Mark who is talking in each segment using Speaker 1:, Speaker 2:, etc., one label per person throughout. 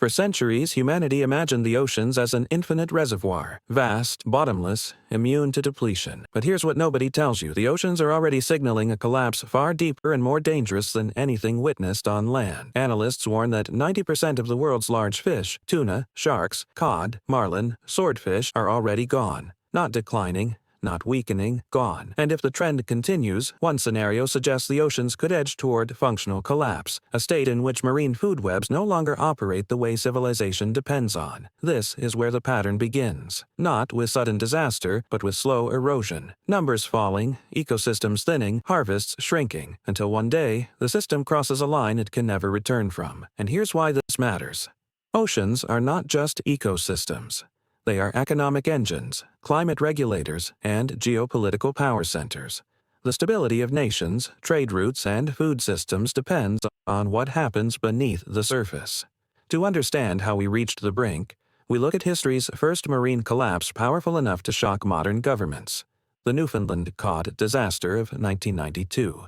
Speaker 1: For centuries, humanity imagined the oceans as an infinite reservoir, vast, bottomless, immune to depletion. But here's what nobody tells you. The oceans are already signaling a collapse far deeper and more dangerous than anything witnessed on land. Analysts warn that 90% of the world's large fish, tuna, sharks, cod, marlin, swordfish, are already gone. Not declining, not weakening, gone. And if the trend continues, one scenario suggests the oceans could edge toward functional collapse, a state in which marine food webs no longer operate the way civilization depends on. This is where the pattern begins. Not with sudden disaster, but with slow erosion. Numbers falling, ecosystems thinning, harvests shrinking, until one day, the system crosses a line it can never return from. And here's why this matters. Oceans are not just ecosystems. They are economic engines, climate regulators, and geopolitical power centers. The stability of nations, trade routes, and food systems depends on what happens beneath the surface. To understand how we reached the brink, we look at history's first marine collapse powerful enough to shock modern governments, the Newfoundland cod disaster of 1992.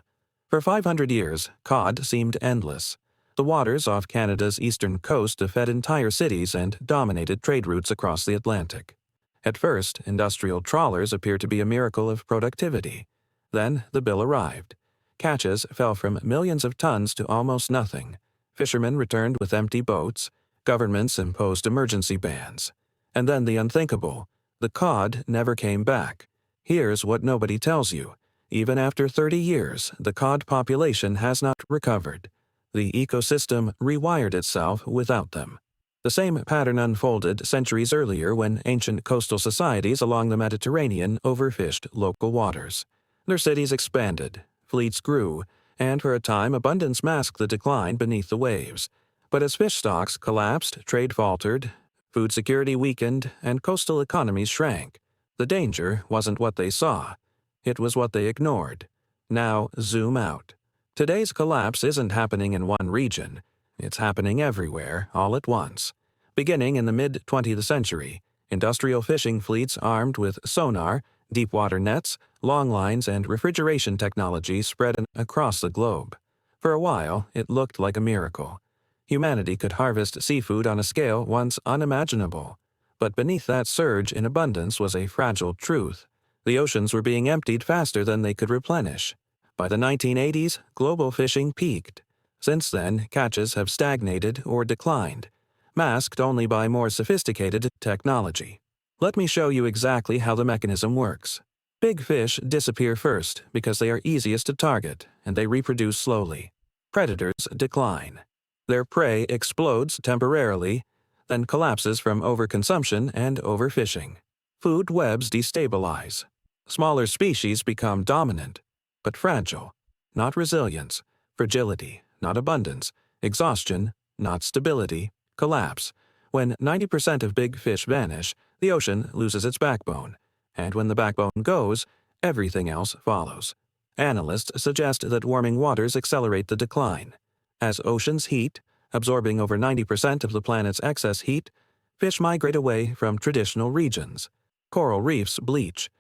Speaker 1: For 500 years, cod seemed endless. The waters off Canada's eastern coast fed entire cities and dominated trade routes across the Atlantic. At first, industrial trawlers appeared to be a miracle of productivity. Then the bill arrived. Catches fell from millions of tons to almost nothing. Fishermen returned with empty boats. Governments imposed emergency bans. And then the unthinkable. The cod never came back. Here's what nobody tells you. Even after 30 years, the cod population has not recovered. The ecosystem rewired itself without them. The same pattern unfolded centuries earlier when ancient coastal societies along the Mediterranean overfished local waters. Their cities expanded, fleets grew, and for a time abundance masked the decline beneath the waves. But as fish stocks collapsed, trade faltered, food security weakened, and coastal economies shrank. The danger wasn't what they saw. It was what they ignored. Now zoom out. Today's collapse isn't happening in one region. It's happening everywhere, all at once. Beginning in the mid-20th century, industrial fishing fleets armed with sonar, deep-water nets, long lines, and refrigeration technology spread across the globe. For a while, it looked like a miracle. Humanity could harvest seafood on a scale once unimaginable. But beneath that surge in abundance was a fragile truth. The oceans were being emptied faster than they could replenish. By the 1980s, global fishing peaked. Since then, catches have stagnated or declined, masked only by more sophisticated technology. Let me show you exactly how the mechanism works. Big fish disappear first because they are easiest to target, and they reproduce slowly. Predators decline. Their prey explodes temporarily, then collapses from overconsumption and overfishing. Food webs destabilize. Smaller species become dominant. But fragile, not resilience, fragility, not abundance, exhaustion, not stability, collapse. When 90% of big fish vanish, the ocean loses its backbone, and when the backbone goes, everything else follows. Analysts suggest that warming waters accelerate the decline. As oceans heat, absorbing over 90% of the planet's excess heat, fish migrate away from traditional regions. Coral reefs bleach.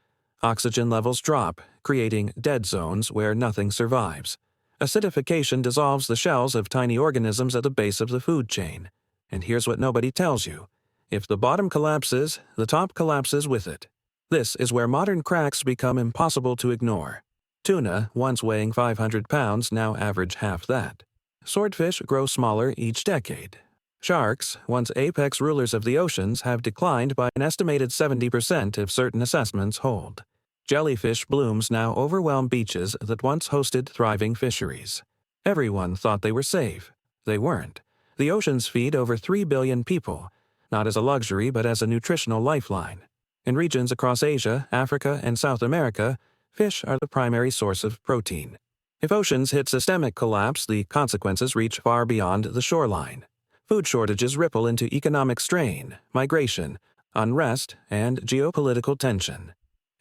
Speaker 1: Oxygen levels drop, creating dead zones where nothing survives. Acidification dissolves the shells of tiny organisms at the base of the food chain. And here's what nobody tells you. If the bottom collapses, the top collapses with it. This is where modern cracks become impossible to ignore. Tuna, once weighing 500 pounds, now average half that. Swordfish grow smaller each decade. Sharks, once apex rulers of the oceans, have declined by an estimated 70% if certain assessments hold. Jellyfish blooms now overwhelm beaches that once hosted thriving fisheries. Everyone thought they were safe. They weren't. The oceans feed over 3 billion people, not as a luxury but as a nutritional lifeline. In regions across Asia, Africa, and South America, fish are the primary source of protein. If oceans hit systemic collapse, the consequences reach far beyond the shoreline. Food shortages ripple into economic strain, migration, unrest, and geopolitical tension.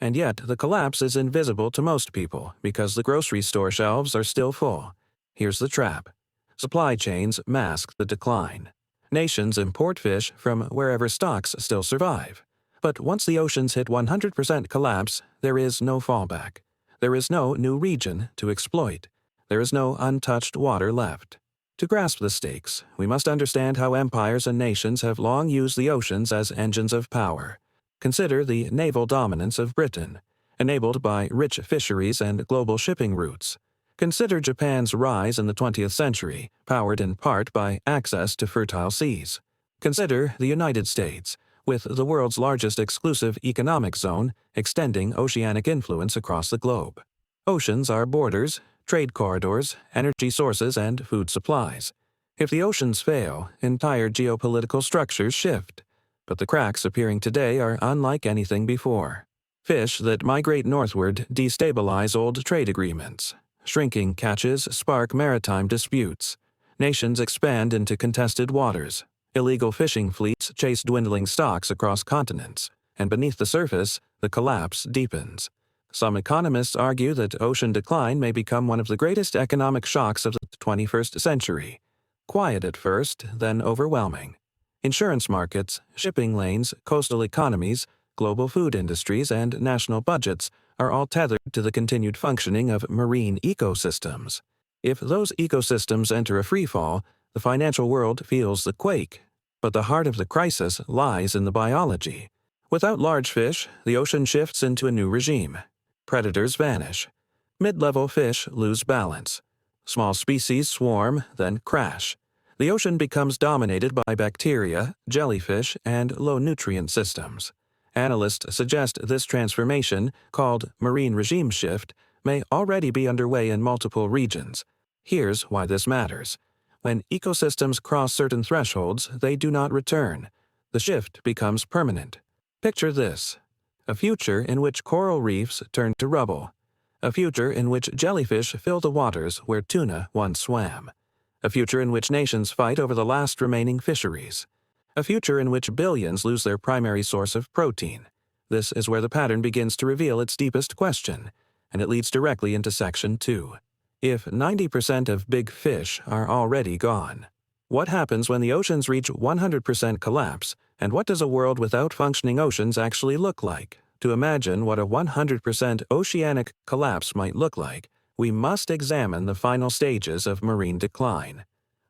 Speaker 1: And yet, the collapse is invisible to most people because the grocery store shelves are still full. Here's the trap. Supply chains mask the decline. Nations import fish from wherever stocks still survive. But once the oceans hit 100% collapse, there is no fallback. There is no new region to exploit. There is no untouched water left. To grasp the stakes, we must understand how empires and nations have long used the oceans as engines of power. Consider the naval dominance of Britain, enabled by rich fisheries and global shipping routes. Consider Japan's rise in the 20th century, powered in part by access to fertile seas. Consider the United States, with the world's largest exclusive economic zone extending oceanic influence across the globe. Oceans are borders, trade corridors, energy sources, and food supplies. If the oceans fail, entire geopolitical structures shift. But the cracks appearing today are unlike anything before. Fish that migrate northward destabilize old trade agreements. Shrinking catches spark maritime disputes. Nations expand into contested waters. Illegal fishing fleets chase dwindling stocks across continents. And beneath the surface, the collapse deepens. Some economists argue that ocean decline may become one of the greatest economic shocks of the 21st century. Quiet at first, then overwhelming. Insurance markets, shipping lanes, coastal economies, global food industries, and national budgets are all tethered to the continued functioning of marine ecosystems. If those ecosystems enter a freefall, the financial world feels the quake. But the heart of the crisis lies in the biology. Without large fish, the ocean shifts into a new regime. Predators vanish. Mid-level fish lose balance. Small species swarm, then crash. The ocean becomes dominated by bacteria, jellyfish, and low-nutrient systems. Analysts suggest this transformation, called marine regime shift, may already be underway in multiple regions. Here's why this matters. When ecosystems cross certain thresholds, they do not return. The shift becomes permanent. Picture this: a future in which coral reefs turn to rubble. A future in which jellyfish fill the waters where tuna once swam. A future in which nations fight over the last remaining fisheries. A future in which billions lose their primary source of protein. This is where the pattern begins to reveal its deepest question, and it leads directly into Section 2. If 90% of big fish are already gone, what happens when the oceans reach 100% collapse, and what does a world without functioning oceans actually look like? To imagine what a 100% oceanic collapse might look like, we must examine the final stages of marine decline.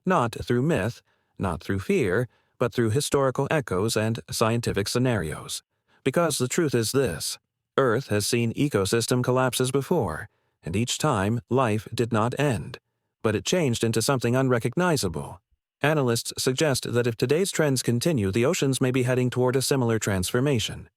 Speaker 1: Not through myth, not through fear, but through historical echoes and scientific scenarios. Because the truth is this: Earth has seen ecosystem collapses before, and each time life did not end, but it changed into something unrecognizable. Analysts suggest that if today's trends continue, the oceans may be heading toward a similar transformation,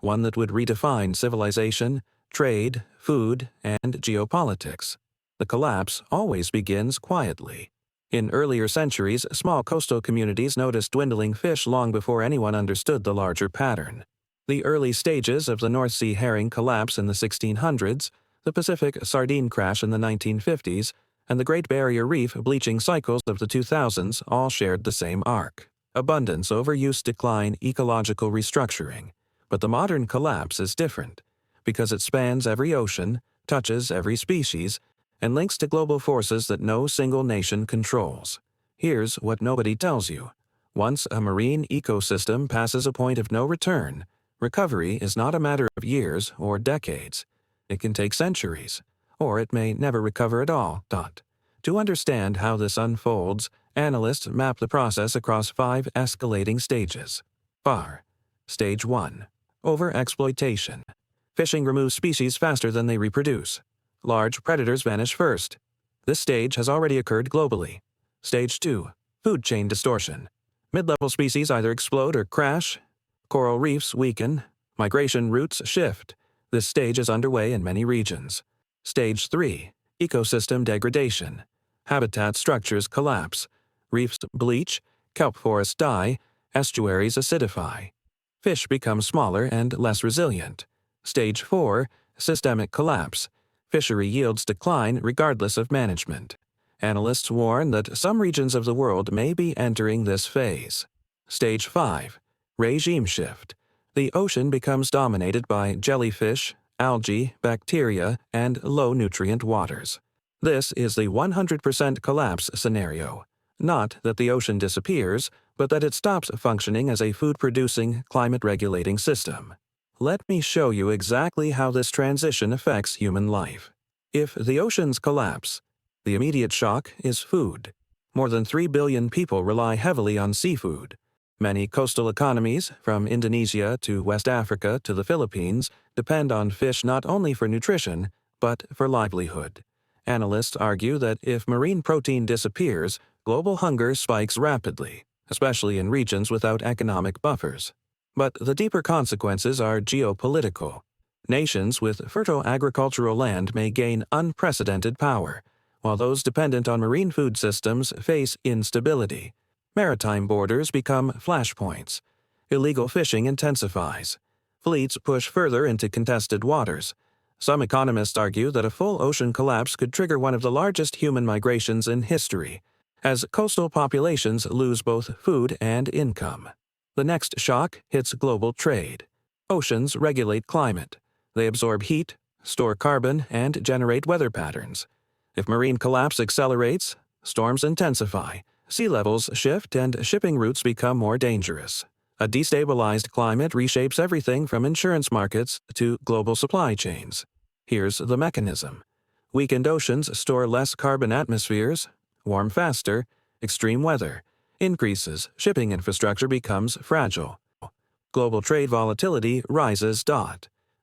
Speaker 1: one that would redefine civilization, trade, food, and geopolitics. The collapse always begins quietly. In earlier centuries, small coastal communities noticed dwindling fish long before anyone understood the larger pattern. The early stages of the North Sea herring collapse in the 1600s, the Pacific sardine crash in the 1950s, and the Great Barrier Reef bleaching cycles of the 2000s all shared the same arc: abundance, overuse, decline, ecological restructuring. But the modern collapse is different, because it spans every ocean, touches every species, and links to global forces that no single nation controls. Here's what nobody tells you. Once a marine ecosystem passes a point of no return, recovery is not a matter of years or decades. It can take centuries, or it may never recover at all. To understand how this unfolds, analysts map the process across 5 escalating stages. Stage 1. Overexploitation. Fishing removes species faster than they reproduce. Large predators vanish first. This stage has already occurred globally. Stage 2. Food chain distortion. Mid-level species either explode or crash. Coral reefs weaken. Migration routes shift. This stage is underway in many regions. Stage 3. Ecosystem degradation. Habitat structures collapse. Reefs bleach. Kelp forests die. Estuaries acidify. Fish become smaller and less resilient. Stage 4. Systemic collapse. Fishery yields decline regardless of management. Analysts warn that some regions of the world may be entering this phase. Stage 5. Regime shift. The ocean becomes dominated by jellyfish, algae, bacteria, and low-nutrient waters. This is the 100% collapse scenario. Not that the ocean disappears, but that it stops functioning as a food-producing, climate-regulating system. Let me show you exactly how this transition affects human life. If the oceans collapse, the immediate shock is food. More than 3 billion people rely heavily on seafood. Many coastal economies, from Indonesia to West Africa to the Philippines, depend on fish not only for nutrition, but for livelihood. Analysts argue that if marine protein disappears, global hunger spikes rapidly, especially in regions without economic buffers. But the deeper consequences are geopolitical. Nations with fertile agricultural land may gain unprecedented power, while those dependent on marine food systems face instability. Maritime borders become flashpoints. Illegal fishing intensifies. Fleets push further into contested waters. Some economists argue that a full ocean collapse could trigger one of the largest human migrations in history, as coastal populations lose both food and income. The next shock hits global trade. Oceans regulate climate. They absorb heat, store carbon, and generate weather patterns. If marine collapse accelerates, storms intensify, sea levels shift, and shipping routes become more dangerous. A destabilized climate reshapes everything from insurance markets to global supply chains. Here's the mechanism. Weakened oceans store less carbon atmospheres, warm faster, extreme weather increases, shipping infrastructure becomes fragile. Global trade volatility rises.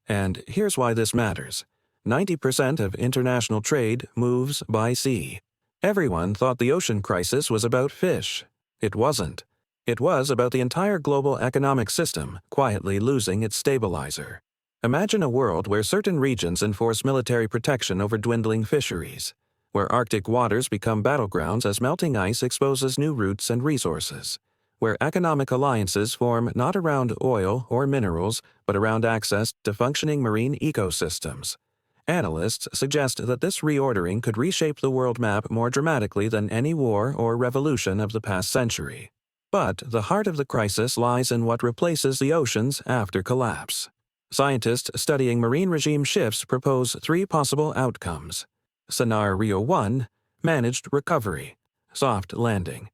Speaker 1: And here's why this matters. 90% of international trade moves by sea. Everyone thought the ocean crisis was about fish. It wasn't. It was about the entire global economic system quietly losing its stabilizer. Imagine a world where certain regions enforce military protection over dwindling fisheries, where Arctic waters become battlegrounds as melting ice exposes new routes and resources, where economic alliances form not around oil or minerals, but around access to functioning marine ecosystems. Analysts suggest that this reordering could reshape the world map more dramatically than any war or revolution of the past century. But the heart of the crisis lies in what replaces the oceans after collapse. Scientists studying marine regime shifts propose three possible outcomes. Scenario 1, managed recovery, soft landing.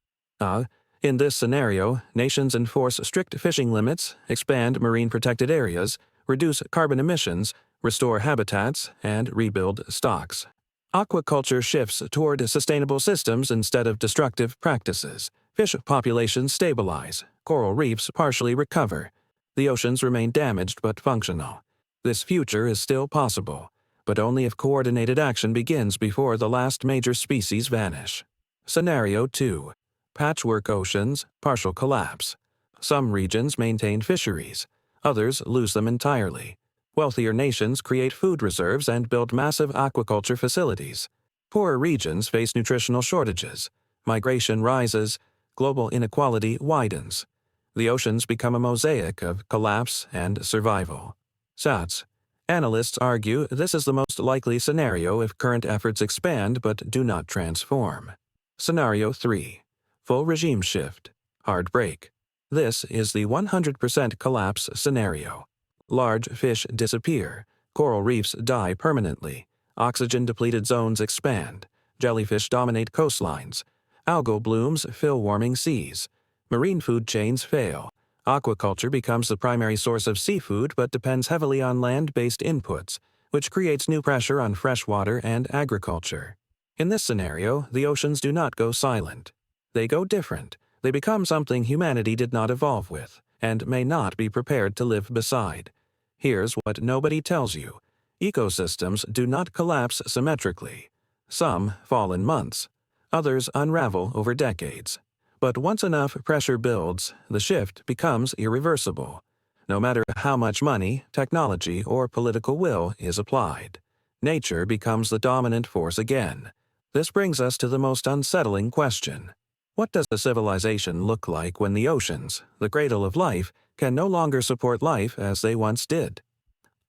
Speaker 1: In this scenario, nations enforce strict fishing limits, expand marine protected areas, reduce carbon emissions, restore habitats, and rebuild stocks. Aquaculture shifts toward sustainable systems instead of destructive practices. Fish populations stabilize, coral reefs partially recover. The oceans remain damaged but functional. This future is still possible, but only if coordinated action begins before the last major species vanish. Scenario 2. Patchwork oceans, partial collapse. Some regions maintain fisheries. Others lose them entirely. Wealthier nations create food reserves and build massive aquaculture facilities. Poorer regions face nutritional shortages. Migration rises. Global inequality widens. The oceans become a mosaic of collapse and survival. SATS. Analysts argue this is the most likely scenario if current efforts expand but do not transform. Scenario 3. Full regime shift. Hard break. This is the 100% collapse scenario. Large fish disappear. Coral reefs die permanently. Oxygen-depleted zones expand. Jellyfish dominate coastlines. Algal blooms fill warming seas. Marine food chains fail. Aquaculture becomes the primary source of seafood but depends heavily on land-based inputs, which creates new pressure on freshwater and agriculture. In this scenario, the oceans do not go silent. They go different. They become something humanity did not evolve with, and may not be prepared to live beside. Here's what nobody tells you. Ecosystems do not collapse symmetrically. Some fall in months. Others unravel over decades. But once enough pressure builds, the shift becomes irreversible, no matter how much money, technology, or political will is applied. Nature becomes the dominant force again. This brings us to the most unsettling question. What does a civilization look like when the oceans, the cradle of life, can no longer support life as they once did?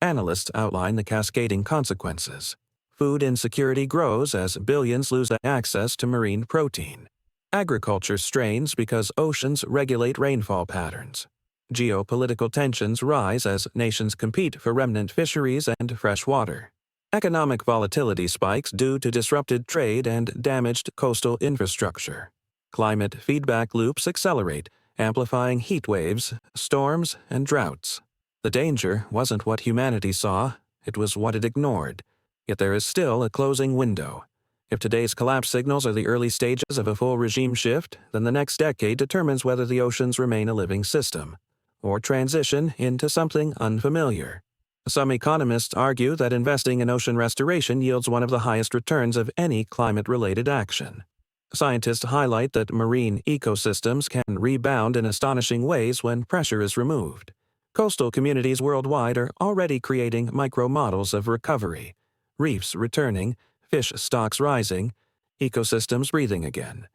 Speaker 1: Analysts outline the cascading consequences. Food insecurity grows as billions lose access to marine protein. Agriculture strains because oceans regulate rainfall patterns. Geopolitical tensions rise as nations compete for remnant fisheries and fresh water. Economic volatility spikes due to disrupted trade and damaged coastal infrastructure. Climate feedback loops accelerate, amplifying heat waves, storms, and droughts. The danger wasn't what humanity saw, it was what it ignored. Yet there is still a closing window. If today's collapse signals are the early stages of a full regime shift, then the next decade determines whether the oceans remain a living system, or transition into something unfamiliar. Some economists argue that investing in ocean restoration yields one of the highest returns of any climate-related action. Scientists highlight that marine ecosystems can rebound in astonishing ways when pressure is removed. Coastal communities worldwide are already creating micro-models of recovery, reefs returning, fish stocks rising, ecosystems breathing again.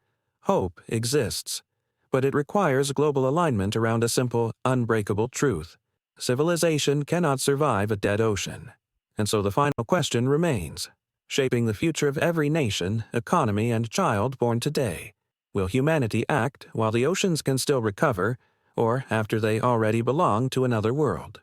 Speaker 1: Hope exists, but it requires global alignment around a simple, unbreakable truth. Civilization cannot survive a dead ocean. And so the final question remains, shaping the future of every nation, economy, and child born today. Will humanity act while the oceans can still recover, or after they already belong to another world?